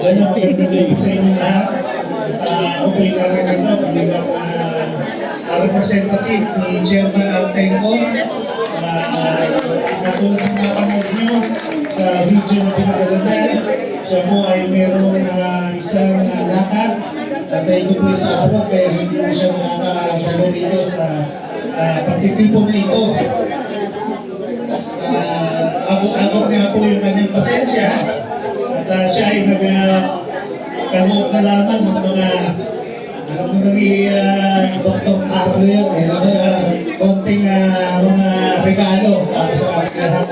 Yan ang magandang sa inyo lahat. Okay na rin ito bilang representative ni Chairman Altenco. Katulad ng napanood nyo sa video na pinagdala niya, siya po ay merong isang lakad at ito po sa abroad kaya hindi po siya makakadalo dito sa pagtitipon nito. Abot nga po yung kanyang pasensya at siya ay nagkaroon na lamang ng mga Dr. Carlo yun, konting mga regalo para sa aking lahat.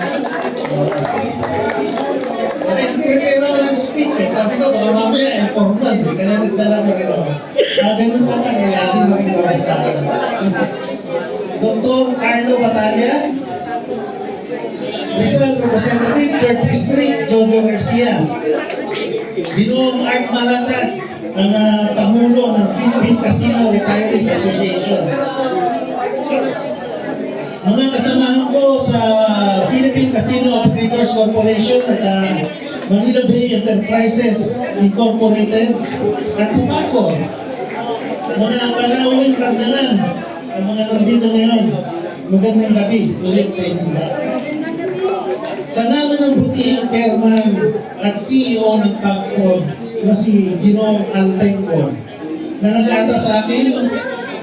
Prepare ako ng speech eh. Sabi ko, baka mamaya formal eh. Kaya nagdala na rin ako. Ganun pa man eh, akin na rin ako sa akin. Dr. Carlo Batalla, Rizal Representative, 3rd District, Jojo Garcia, Ginoong Art Malatag, ng Pangulo ng Philippine Casino Retirees Association. Mga kasamahan ko sa Philippine Casino Operators Corporation at Manila Bay Enterprises Incorporated at sa PACO. Mga panauhin pandangan ang mga nandito ngayon. Magandang gabi ulit sa inyo. Sa ngalan ng butihing chairman at CEO ng PACO na si Ginoong Altenco na nag-aata sa akin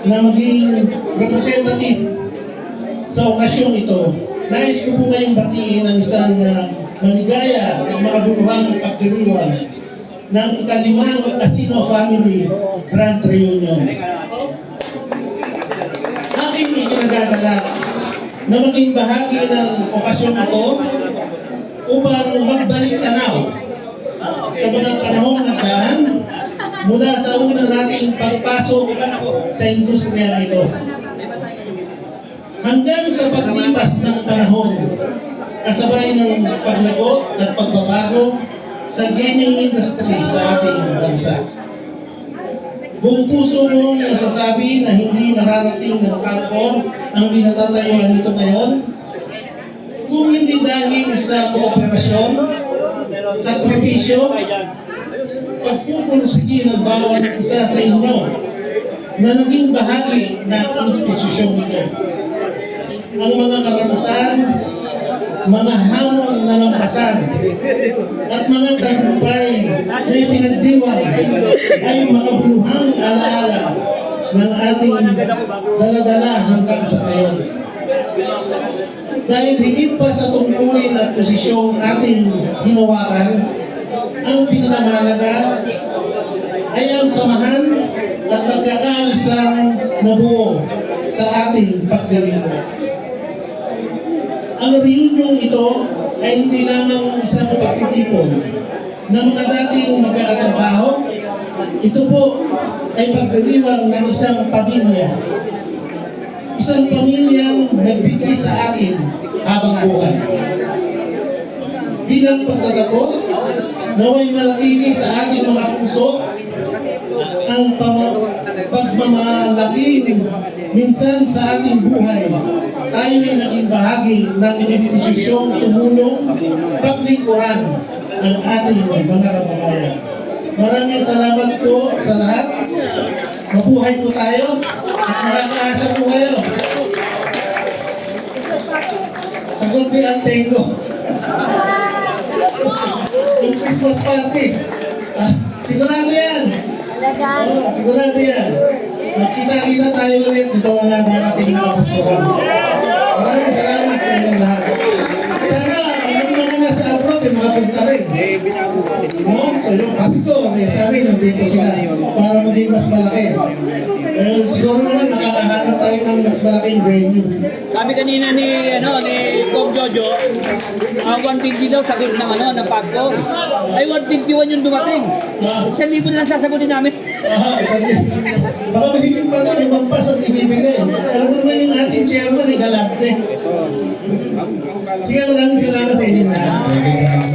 na maging representative sa okasyong ito. Nais ko po kayong batiin ng isang maligaya at makabuluhang pagdiriwang ng ikalimang Casino Family Grand Reunion. Aking ikinagagalak na maging bahagi ng okasyong ito upang magbalik tanaw sa mga panahong nagdaan mula sa una nating pagpasok sa industriya ito. Hanggang sa paglipas ng panahon, kasabay ng paglago at pagbabago sa gaming industry sa ating bansa. Buong puso kong nasasabi na hindi mararating ng PACO ang kinatatayuan nito ngayon kung hindi dahil sa kooperasyon, sakripisyo, pagpupursige ng bawat isa sa inyo na naging bahagi ng institusyong ito. Ang mga karanasan, mga hamon na lampasan, at mga tagumpay na ipinagdiwang ay makabuluhang alaala ng ating daladala hanggang sa ngayon. Dahil higit pa sa tungkulin at posisyong ating hinawakan, ang pinakamahalaga ay ang samahan at pagkakaisang nabuo sa ating paglilingkod. Ang reunion ito ay hindi lamang isang pagtitipon ng mga dating magkakatrabaho. Ito po ay pagdiriwang ng isang pamilya. Isang pamilyang nagbigay sa atin habang buhay. Bilang pagtatapos, naway manatili sa ating mga puso ang pagmamalaking minsan sa ating buhay. Tayo ay naging bahagi ng institusyong tumulong paglingkuran ang ating mga kababayan. Maraming salamat po sa lahat. Mabuhay po tayo at makakaasa po kayo. Sagot ni Altenco. Yung Christmas party. Sigurado yan. Sigurado yan. Magkita-kita tayo ulit dito mga darating na Paskohan. Maraming salamat sa inyo lahat. Sana ang mga nasa abroad ay makapunta rin. So yung Pasko, sana nandito sila para maging mas malaki. Siguro naman makakahanap tayo ng mas malaking venue. Sabi kanina ni Kong Jojo, 150 daw sagot ng ng PACO. Ay 151 yung dumating. 1,000 na lang sasagutin namin. Baka mahigit pa doon, ibang pas ang ibibigay. Alam mo naman yung ating chairman, galante. Sige, maraming salamat sa inyo na.